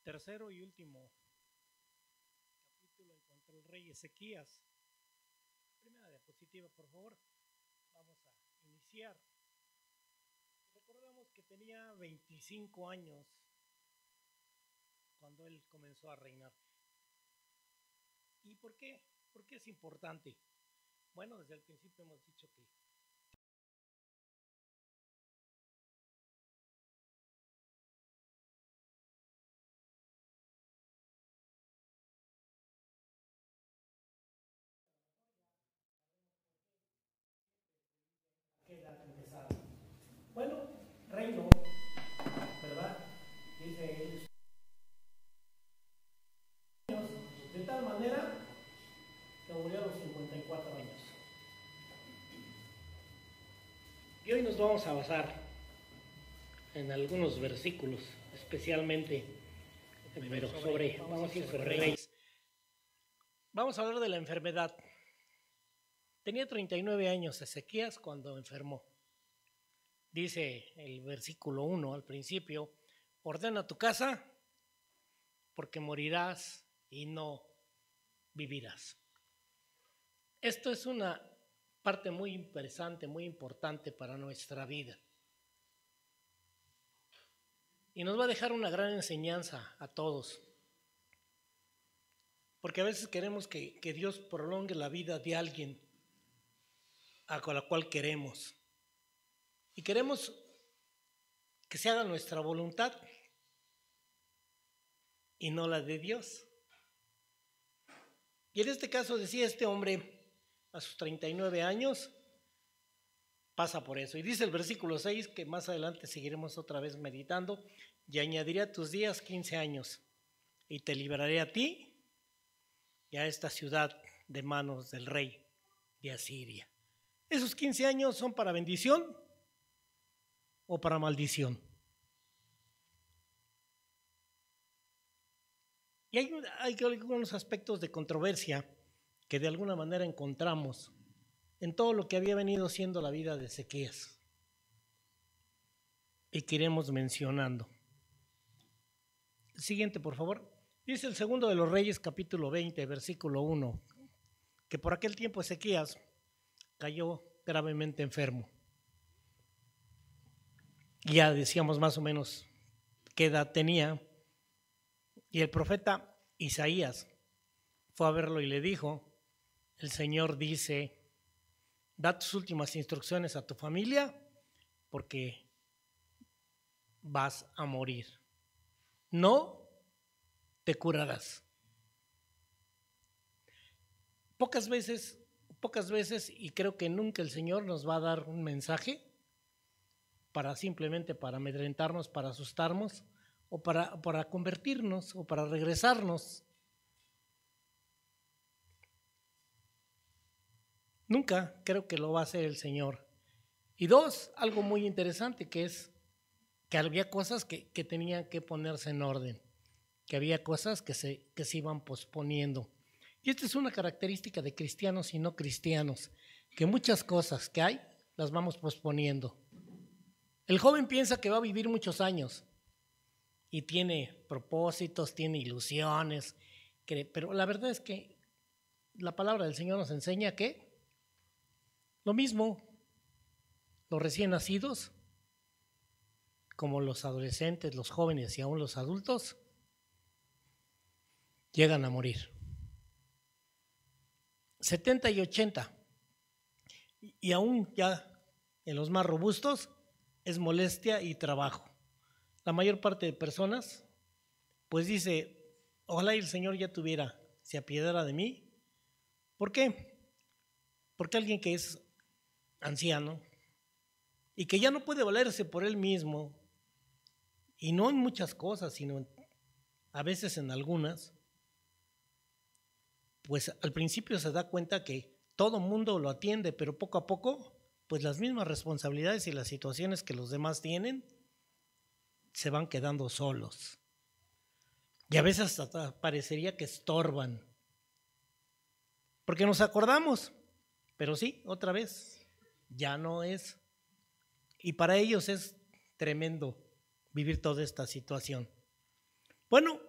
tercero y último capítulo en cuanto al rey Ezequías. Primera diapositiva, por favor. Vamos a iniciar. Recordamos que tenía 25 años cuando él comenzó a reinar. ¿Y por qué? ¿Por qué es importante? Bueno, desde el principio hemos dicho que ¿qué edad empezaba? Bueno, reino, ¿verdad? Dice él, de tal manera que murió a los 54 años. Y hoy nos vamos a basar en algunos versículos, especialmente vamos a ir sobre reyes. Vamos a hablar de la enfermedad. Tenía 39 años Ezequías cuando enfermó. Dice el versículo 1 al principio: ordena tu casa porque morirás y no vivirás. Esto es una parte muy interesante, muy importante para nuestra vida. Y nos va a dejar una gran enseñanza a todos. Porque a veces queremos que Dios prolongue la vida de alguien a la cual queremos. Y queremos que se haga nuestra voluntad y no la de Dios. Y en este caso decía este hombre, a sus 39 años, pasa por eso. Y dice el versículo 6, que más adelante seguiremos otra vez meditando: y añadiré a tus días 15 años, y te libraré a ti y a esta ciudad de manos del rey de Asiria. ¿Esos 15 años son para bendición o para maldición? Y hay algunos aspectos de controversia que de alguna manera encontramos en todo lo que había venido siendo la vida de Ezequías y que iremos mencionando. Siguiente, por favor. Dice el segundo de los Reyes, capítulo 20, versículo 1, que por aquel tiempo Ezequías cayó gravemente enfermo. Ya decíamos más o menos qué edad tenía, y el profeta Isaías fue a verlo y le dijo: el Señor dice, da tus últimas instrucciones a tu familia porque vas a morir. No te curarás. Pocas veces, y creo que nunca el Señor nos va a dar un mensaje simplemente para amedrentarnos, para asustarnos, o para convertirnos, o para regresarnos. Nunca creo que lo va a hacer el Señor. Y dos, algo muy interesante, que es que había cosas que tenían que ponerse en orden, que había cosas que se iban posponiendo. Y esta es una característica de cristianos y no cristianos, que muchas cosas que hay las vamos posponiendo. El joven piensa que va a vivir muchos años y tiene propósitos, tiene ilusiones, pero la verdad es que la palabra del Señor nos enseña que lo mismo los recién nacidos, como los adolescentes, los jóvenes y aún los adultos, llegan a morir. 70 y 80. Y aún ya en los más robustos es molestia y trabajo. La mayor parte de personas pues dice: ojalá el Señor ya se apiadara de mí. ¿Por qué? Porque alguien que es anciano y que ya no puede valerse por él mismo, y no en muchas cosas, sino a veces en algunas, pues al principio se da cuenta que todo mundo lo atiende, pero poco a poco, pues las mismas responsabilidades y las situaciones que los demás tienen se van quedando solos. Y a veces hasta parecería que estorban. Porque nos acordamos, pero sí, otra vez, ya no es. Y para ellos es tremendo vivir toda esta situación. Bueno,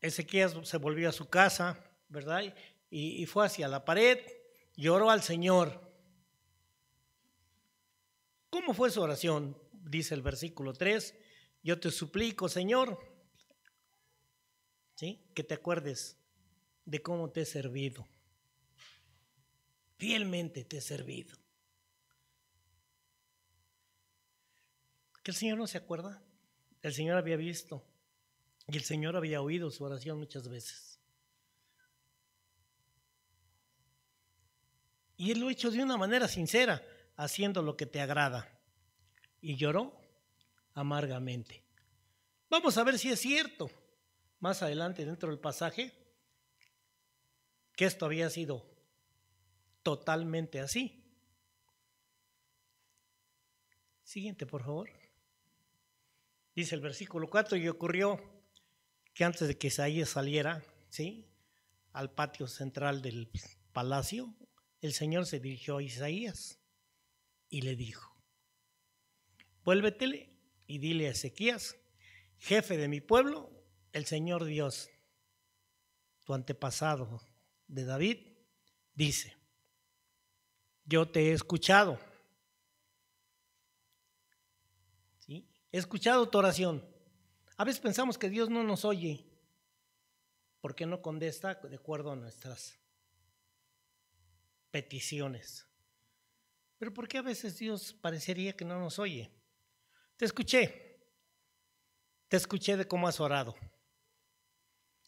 Ezequías se volvió a su casa, ¿verdad? Y fue hacia la pared, lloró al Señor. ¿Cómo fue su oración? Dice el versículo 3, yo te suplico, Señor, ¿sí?, que te acuerdes de cómo te he servido. Fielmente te he servido. Que el Señor no se acuerda. El Señor había visto y el Señor había oído su oración muchas veces. Y Él lo ha hecho de una manera sincera, haciendo lo que te agrada. Y lloró amargamente. Vamos a ver si es cierto, más adelante dentro del pasaje, que esto había sido totalmente así. Siguiente, por favor. Dice el versículo 4, y ocurrió que antes de que Isaías saliera, ¿sí?, al patio central del palacio, el Señor se dirigió a Isaías y le dijo, vuélvete y dile a Ezequías, jefe de mi pueblo, el Señor Dios, tu antepasado de David, dice, yo te he escuchado, ¿sí?, he escuchado tu oración. A veces pensamos que Dios no nos oye porque no contesta de acuerdo a nuestras peticiones. Pero ¿por qué a veces Dios parecería que no nos oye? Te escuché de cómo has orado.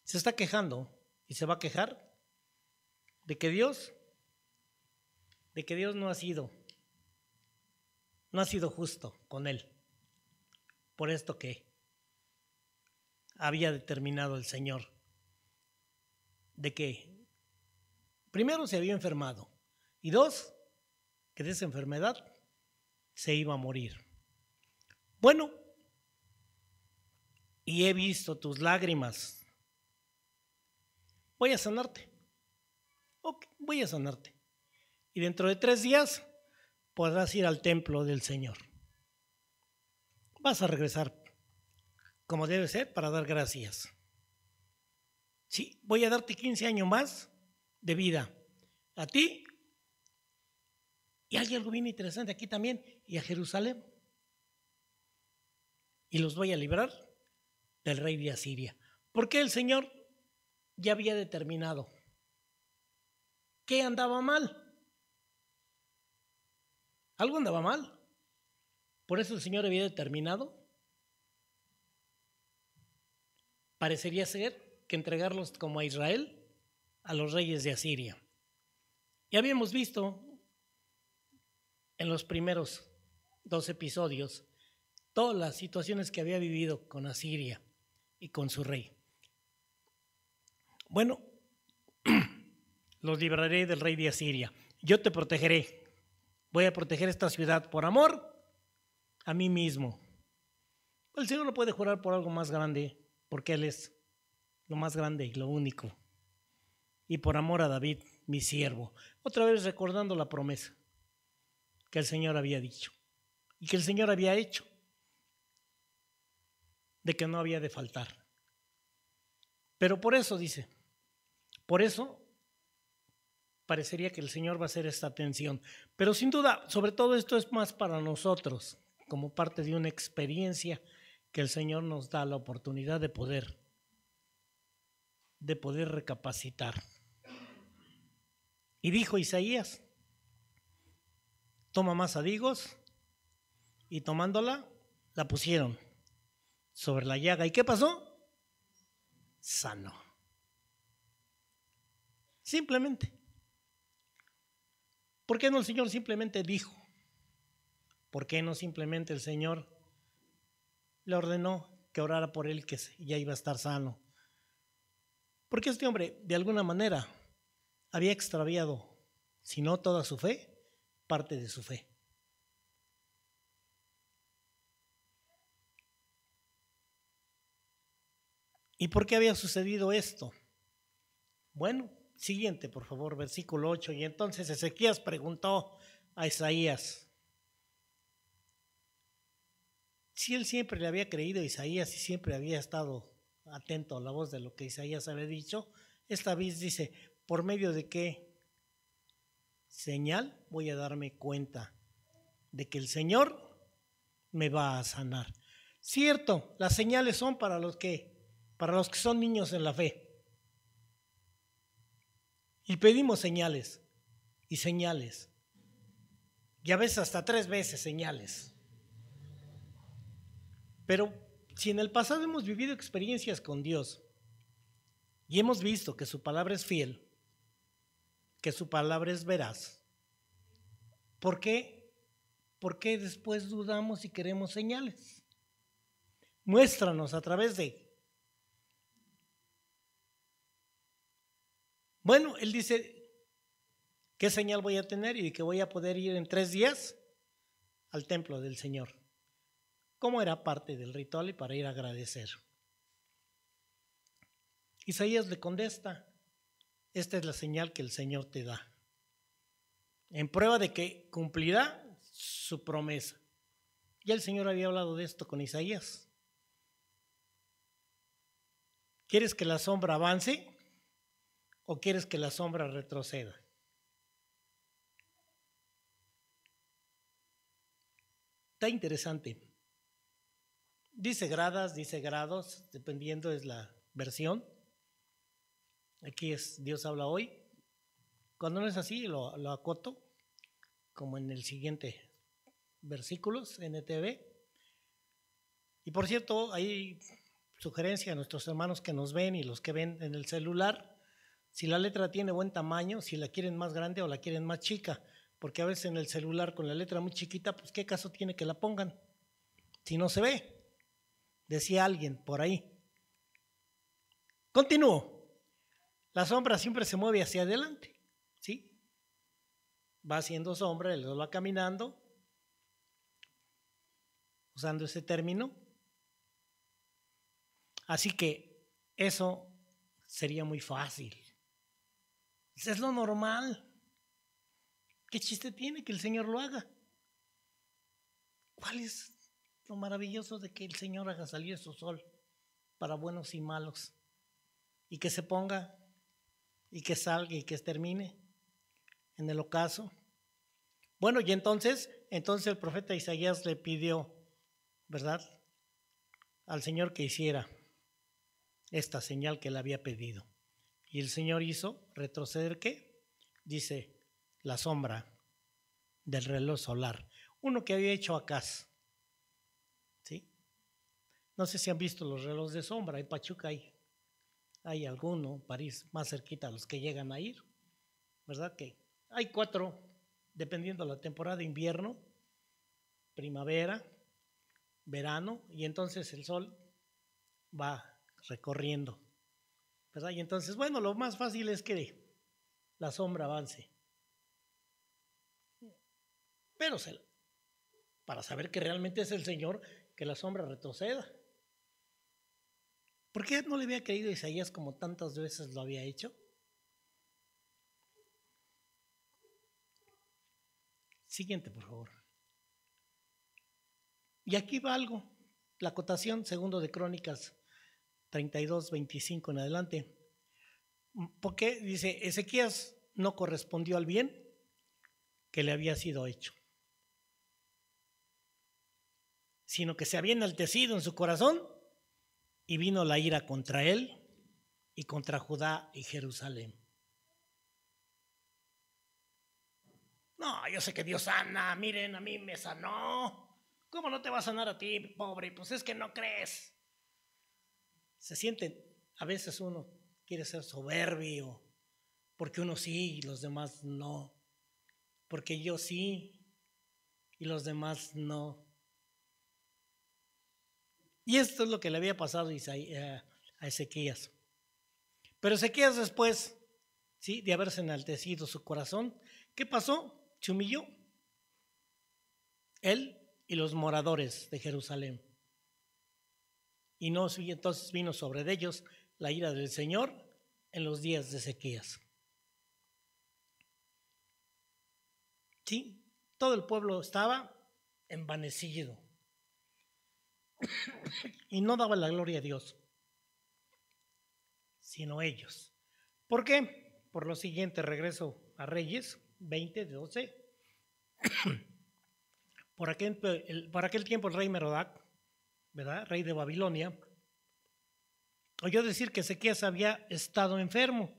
Se está quejando y se va a quejar de que Dios no ha sido justo con él, por esto que había determinado el Señor, de que primero se había enfermado y dos, que de esa enfermedad se iba a morir. Bueno, y he visto tus lágrimas. Voy a sanarte. Ok, voy a sanarte. Y dentro de 3 días podrás ir al templo del Señor. Vas a regresar como debe ser para dar gracias. Sí, voy a darte 15 años más de vida a ti. Y hay algo bien interesante aquí también, y a Jerusalén. Y los voy a librar del rey de Asiria. Porque el Señor ya había determinado que andaba mal. Algo andaba mal. Por eso el Señor había determinado, parecería ser, que entregarlos como a Israel a los reyes de Asiria. Ya habíamos visto en los primeros 2 episodios todas las situaciones que había vivido con Asiria y con su rey. Bueno, los libraré del rey de Asiria. Yo te protegeré. Voy a proteger esta ciudad por amor a mí mismo. El Señor no puede jurar por algo más grande, porque Él es lo más grande y lo único. Y por amor a David, mi siervo. Otra vez recordando la promesa que el Señor había dicho y que el Señor había hecho, de que no había de faltar. Pero por eso dice, por eso parecería que el Señor va a hacer esta atención. Pero sin duda, sobre todo esto es más para nosotros, como parte de una experiencia que el Señor nos da la oportunidad de poder recapacitar. Y dijo Isaías, toma masa de higos, y tomándola, la pusieron sobre la llaga. ¿Y qué pasó? Sanó. Simplemente. ¿Por qué no el Señor simplemente dijo? ¿Por qué no simplemente el Señor le ordenó que orara por él, que ya iba a estar sano? Porque este hombre, de alguna manera, había extraviado, si no toda su fe, parte de su fe. ¿Y por qué había sucedido esto? Bueno, siguiente, por favor, versículo 8. Y entonces Ezequías preguntó a Isaías si él siempre le había creído a Isaías y siempre había estado atento a la voz de lo que Isaías había dicho, esta vez dice, ¿por medio de qué señal voy a darme cuenta de que el Señor me va a sanar? Cierto, las señales son para los que son niños en la fe. Y pedimos señales y señales. Y a veces hasta 3 veces señales. Pero si en el pasado hemos vivido experiencias con Dios y hemos visto que su palabra es fiel, que su palabra es veraz, ¿por qué después dudamos y queremos señales? Muéstranos a través de... Bueno, él dice, ¿qué señal voy a tener? Y que voy a poder ir en 3 días al templo del Señor. Como era parte del ritual y para ir a agradecer. Isaías le contesta, esta es la señal que el Señor te da, en prueba de que cumplirá su promesa. Ya el Señor había hablado de esto con Isaías. ¿Quieres que la sombra avance o quieres que la sombra retroceda? Está interesante. Dice gradas, dice grados, dependiendo es la versión. Aquí es Dios habla hoy. Cuando no es así, lo acoto, como en el siguiente versículos, NTV. Y por cierto, hay sugerencia a nuestros hermanos que nos ven y los que ven en el celular, si la letra tiene buen tamaño, si la quieren más grande o la quieren más chica, porque a veces en el celular con la letra muy chiquita, pues qué caso tiene que la pongan, si no se ve, decía alguien por ahí. Continúo. La sombra siempre se mueve hacia adelante, ¿sí? Va haciendo sombra, él va caminando, usando ese término. Así que eso sería muy fácil. Eso es lo normal. ¿Qué chiste tiene que el Señor lo haga? ¿Cuál es lo maravilloso de que el Señor haga salir su sol para buenos y malos? Y que se ponga y que salga y que termine en el ocaso. Bueno, y entonces el profeta Isaías le pidió, ¿verdad?, al Señor que hiciera esta señal que le había pedido. Y el Señor hizo retroceder, ¿qué? Dice, la sombra del reloj solar. Uno que había hecho Acaz, ¿sí? No sé si han visto los relojes de sombra, en Pachuca hay alguno, París más cerquita a los que llegan a ir, ¿verdad? Que hay 4, dependiendo de la temporada de invierno, primavera, verano, y entonces el sol va recorriendo, ¿verdad? Y entonces, bueno, lo más fácil es que la sombra avance. Pero para saber que realmente es el Señor, que la sombra retroceda. ¿Por qué no le había creído a Isaías como tantas veces lo había hecho? Siguiente, por favor. Y aquí va algo. La acotación, 2 de Crónicas 32, 25 en adelante. ¿Por qué? Dice, Ezequías no correspondió al bien que le había sido hecho, sino que se había enaltecido en su corazón y vino la ira contra él y contra Judá y Jerusalén. No, yo sé que Dios sana, miren, a mí me sanó. ¿Cómo no te va a sanar a ti, pobre? Pues es que no crees. Se sienten, a veces uno quiere ser soberbio, porque uno sí y los demás no, porque yo sí y los demás no. Y esto es lo que le había pasado a Ezequías. Pero Ezequías después, ¿sí?, de haberse enaltecido su corazón, ¿qué pasó? Se humilló. Él y los moradores de Jerusalén. Y entonces vino sobre ellos la ira del Señor en los días de Ezequías. Sí, todo el pueblo estaba envanecido y no daba la gloria a Dios. sino ellos. ¿Por qué? Por lo siguiente, regreso a Reyes 20:12. Por aquel tiempo el rey Merodac, ¿verdad? Rey de Babilonia, oyó decir que Ezequías había estado enfermo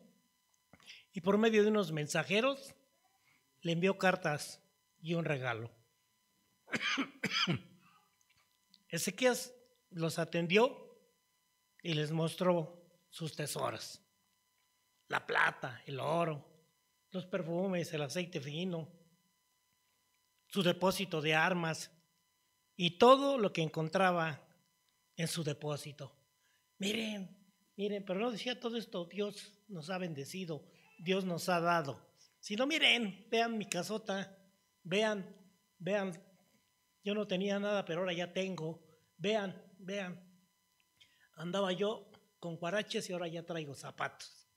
y por medio de unos mensajeros le envió cartas y un regalo. Ezequías los atendió y les mostró sus tesoros: la plata, el oro, los perfumes, el aceite fino, su depósito de armas y todo lo que encontraba en su depósito. Miren, pero no decía todo esto: Dios nos ha bendecido, Dios nos ha dado. Sino miren, vean mi casota, vean, yo no tenía nada, pero ahora ya tengo. Vean, andaba yo con guaraches y ahora ya traigo zapatos.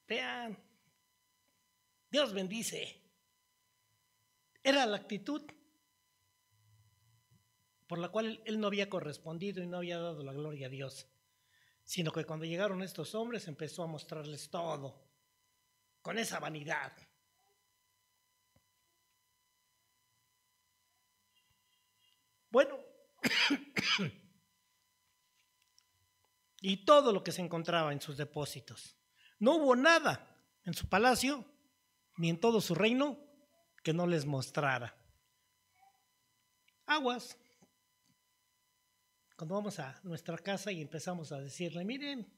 Vean, Dios bendice. Era la actitud por la cual él no había correspondido y no había dado la gloria a Dios, sino que cuando llegaron estos hombres empezó a mostrarles todo, con esa vanidad. Bueno, y todo lo que se encontraba en sus depósitos. No hubo nada en su palacio ni en todo su reino que no les mostrara. Aguas. Cuando vamos a nuestra casa y empezamos a decirle: miren,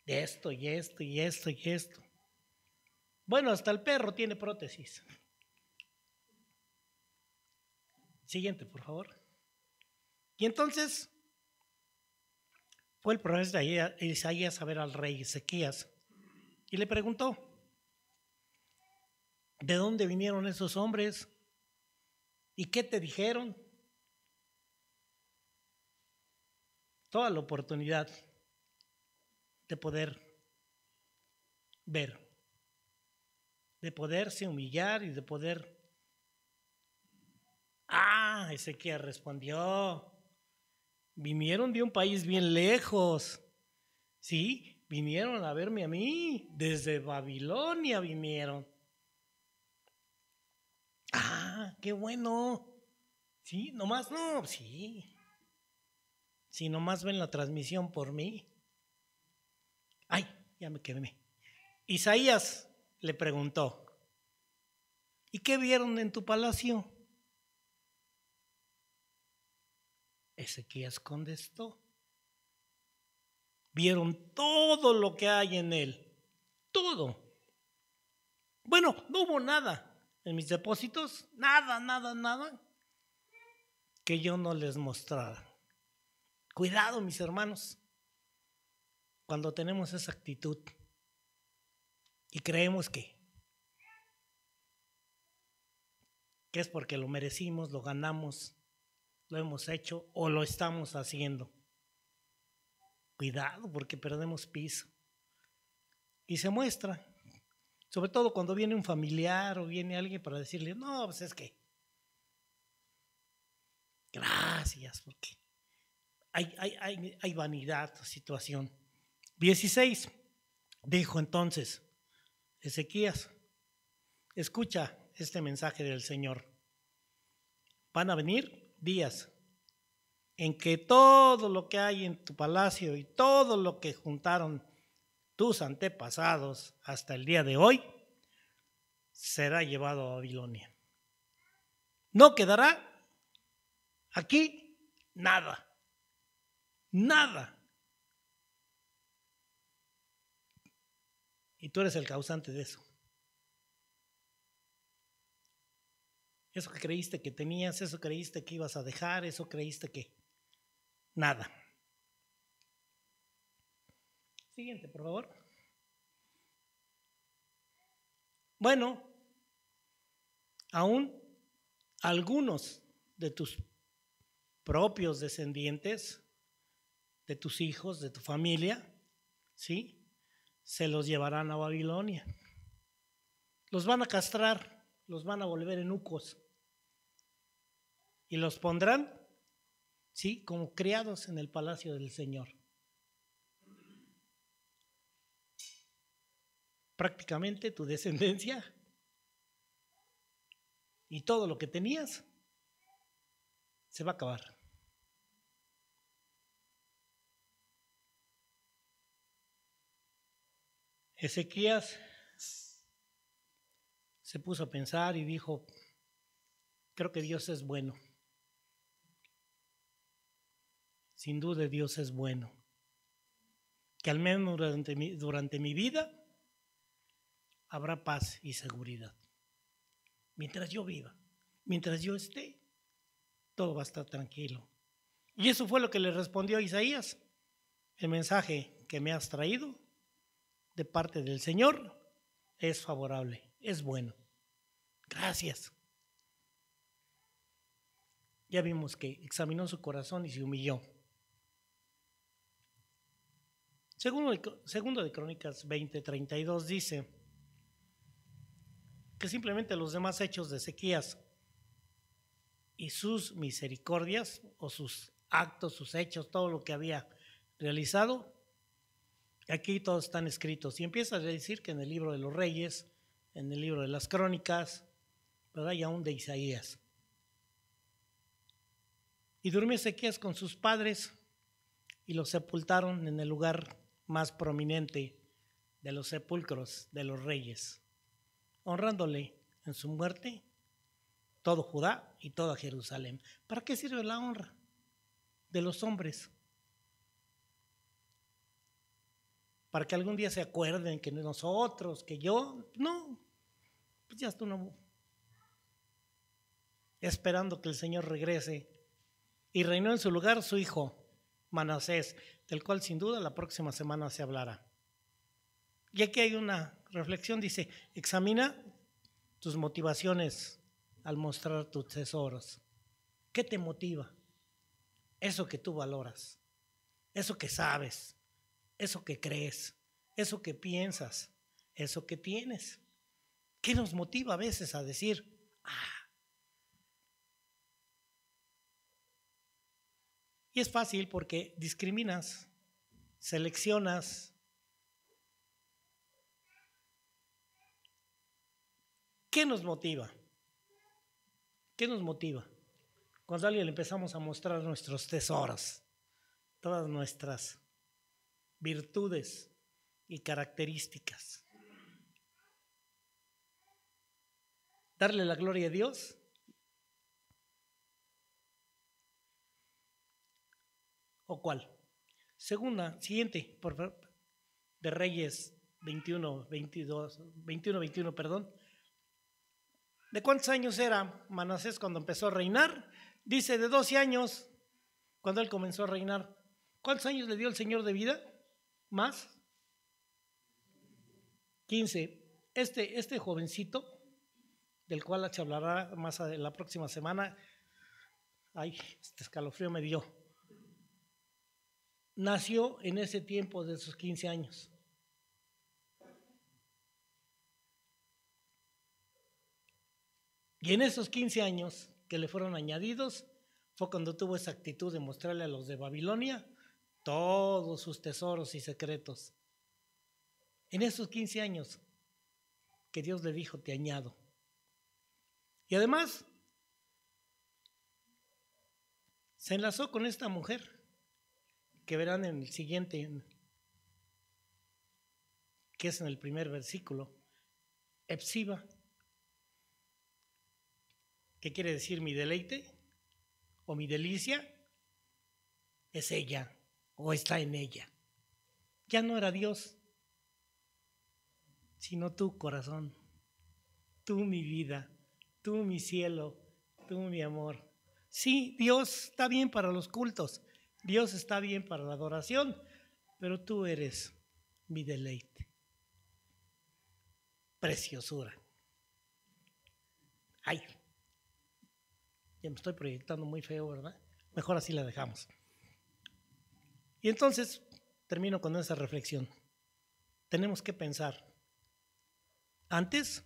esto y esto y esto y esto. Bueno, hasta el perro tiene prótesis. Siguiente, por favor. Y entonces fue el profeta Isaías a ver al rey Ezequías y le preguntó: ¿de dónde vinieron esos hombres? ¿Y qué te dijeron? Toda la oportunidad de poder ver, de poderse humillar y de poder... Ezequías respondió: vinieron de un país bien lejos. Sí, vinieron a verme a mí, desde Babilonia vinieron. Qué bueno. Sí, nomás no, sí. Si nomás ven la transmisión por mí. Ya me quemé. Isaías le preguntó: ¿y qué vieron en tu palacio? Ezequías contestó: vieron todo lo que hay en él. Todo. Bueno, no hubo nada en mis depósitos, nada que yo no les mostrara. Cuidado, mis hermanos, cuando tenemos esa actitud y creemos que es porque lo merecimos, lo ganamos, lo hemos hecho o lo estamos haciendo. Cuidado, porque perdemos piso. Y se muestra, sobre todo cuando viene un familiar o viene alguien para decirle: no, pues es que gracias, porque hay vanidad, situación. 16. Dijo entonces Ezequías: escucha este mensaje del Señor. Van a venir días en que todo lo que hay en tu palacio y todo lo que juntaron tus antepasados hasta el día de hoy será llevado a Babilonia. No quedará aquí nada. Y tú eres el causante de eso. Eso que creíste que tenías, eso creíste que ibas a dejar, eso creíste que... nada. Siguiente, por favor. Bueno, aún algunos de tus propios descendientes, de tus hijos, de tu familia, ¿sí?, se los llevarán a Babilonia. Los van a castrar, los van a volver eunucos y los pondrán, ¿sí?, como criados en el palacio del Señor. prácticamente tu descendencia y todo lo que tenías se va a acabar. Ezequías se puso a pensar y dijo, creo que Dios es bueno. Sin duda Dios es bueno. Que al menos durante mi vida habrá paz y seguridad. Mientras yo viva, mientras yo esté, todo va a estar tranquilo. Y eso fue lo que le respondió a Isaías. El mensaje que me has traído de parte del Señor es favorable, es bueno. Gracias. Ya vimos que examinó su corazón y se humilló. Segundo de Crónicas 20:32 dice que simplemente los demás hechos de Ezequías y sus misericordias o sus actos, sus hechos, todo lo que había realizado, aquí todos están escritos. Y empieza a decir que en el libro de los Reyes, en el libro de las Crónicas, ¿verdad? Y aún de Isaías. Y durmió Ezequías con sus padres y los sepultaron en el lugar más prominente de los sepulcros de los reyes, honrándole en su muerte todo Judá y toda Jerusalén. ¿Para qué sirve la honra de los hombres? Para que algún día se acuerden que nosotros, que yo, no, pues ya está uno esperando que el Señor regrese. Y reinó en su lugar su hijo Manasés, del cual sin duda la próxima semana se hablará. Y aquí hay una reflexión, dice, examina tus motivaciones al mostrar tus tesoros. ¿Qué te motiva? Eso que tú valoras, eso que sabes, eso que crees, eso que piensas, eso que tienes. ¿Qué nos motiva a veces a decir, Y es fácil porque discriminas, seleccionas. ¿Qué nos motiva? ¿Qué nos motiva? Cuando a alguien le empezamos a mostrar nuestros tesoros, todas nuestras virtudes y características. Darle la gloria a Dios. ¿O cuál? Siguiente, por favor, de Reyes 21, perdón. ¿De cuántos años era Manasés cuando empezó a reinar? Dice de 12 años, cuando él comenzó a reinar. ¿Cuántos años le dio el Señor de vida? ¿Más? 15. Este jovencito, del cual se hablará más la próxima semana, este escalofrío me dio. Nació en ese tiempo de sus 15 años. Y en esos 15 años que le fueron añadidos, fue cuando tuvo esa actitud de mostrarle a los de Babilonia todos sus tesoros y secretos. En esos 15 años que Dios le dijo, te añado. Y además, se enlazó con esta mujer, que verán en el siguiente, que es en el primer versículo, Epsiba, que quiere decir mi deleite o mi delicia, es ella o está en ella. Ya no era Dios, sino tu corazón, tú mi vida, tú mi cielo, tú mi amor. Sí, Dios está bien para los cultos, Dios está bien para la adoración, pero tú eres mi deleite. Preciosura. Ay, ya me estoy proyectando muy feo, ¿verdad? Mejor así la dejamos. Y entonces termino con esa reflexión. Tenemos que pensar antes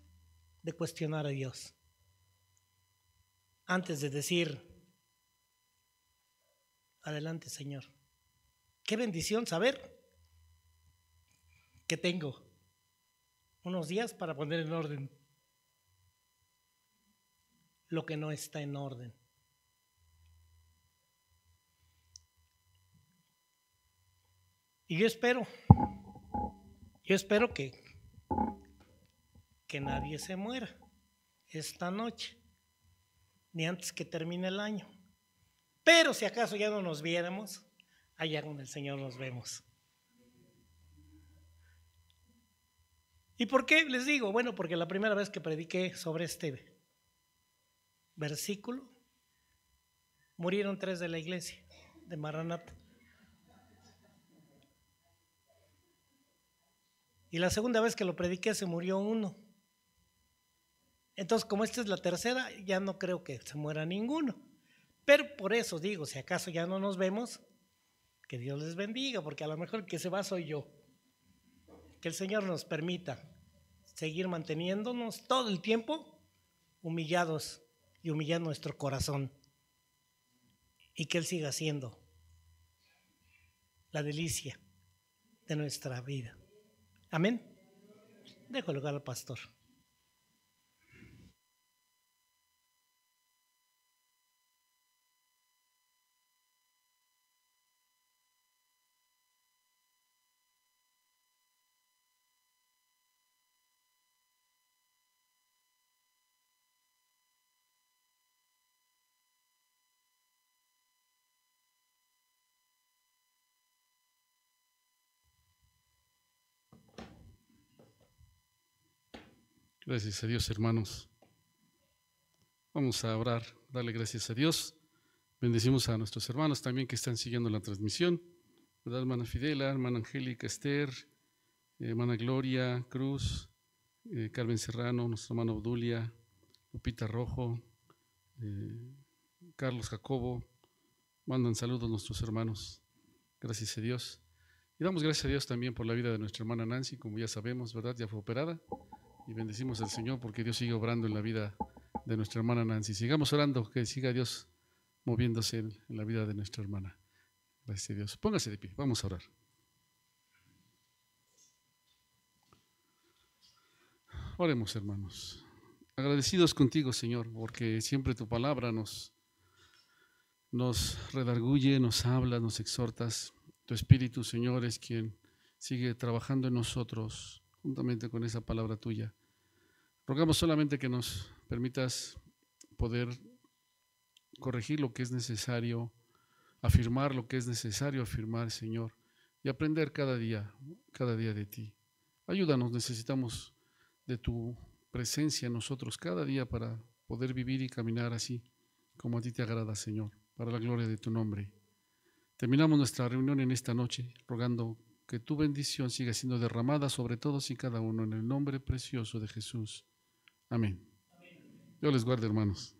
de cuestionar a Dios, antes de decir, adelante Señor. Qué bendición saber que tengo unos días para poner en orden lo que no está en orden. Y yo espero que nadie se muera esta noche, ni antes que termine el año. Pero si acaso ya no nos viéramos, allá con el Señor nos vemos. ¿Y por qué les digo? Bueno, porque la primera vez que prediqué sobre este versículo, murieron 3 de la iglesia de Maranata. Y la segunda vez que lo prediqué se murió 1. Entonces, como esta es la tercera, ya no creo que se muera ninguno. Pero por eso digo, si acaso ya no nos vemos, que Dios les bendiga, porque a lo mejor el que se va soy yo. Que el Señor nos permita seguir manteniéndonos todo el tiempo humillados y humillando nuestro corazón. Y que Él siga siendo la delicia de nuestra vida. Amén. Dejo el lugar al pastor. Gracias a Dios, hermanos. Vamos a orar, darle gracias a Dios. Bendecimos a nuestros hermanos también que están siguiendo la transmisión. ¿Verdad, hermana Fidela, hermana Angélica Esther, hermana Gloria Cruz, Carmen Serrano, nuestra hermana Obdulia, Lupita Rojo, Carlos Jacobo? Mandan saludos nuestros hermanos. Gracias a Dios. Y damos gracias a Dios también por la vida de nuestra hermana Nancy, como ya sabemos, ¿verdad? Ya fue operada. Y bendecimos al Señor porque Dios sigue obrando en la vida de nuestra hermana Nancy. Sigamos orando, que siga Dios moviéndose en la vida de nuestra hermana. Gracias a Dios. Póngase de pie, vamos a orar. Oremos, hermanos. Agradecidos contigo, Señor, porque siempre tu palabra nos redarguye, nos habla, nos exhortas. Tu Espíritu, Señor, es quien sigue trabajando en nosotros juntamente con esa palabra tuya. Rogamos solamente que nos permitas poder corregir lo que es necesario, afirmar lo que es necesario afirmar, Señor, y aprender cada día de ti. Ayúdanos, necesitamos de tu presencia en nosotros cada día para poder vivir y caminar así como a ti te agrada, Señor, para la gloria de tu nombre. Terminamos nuestra reunión en esta noche rogando que tu bendición siga siendo derramada sobre todos y cada uno en el nombre precioso de Jesús. Amén. Dios les guarde, hermanos.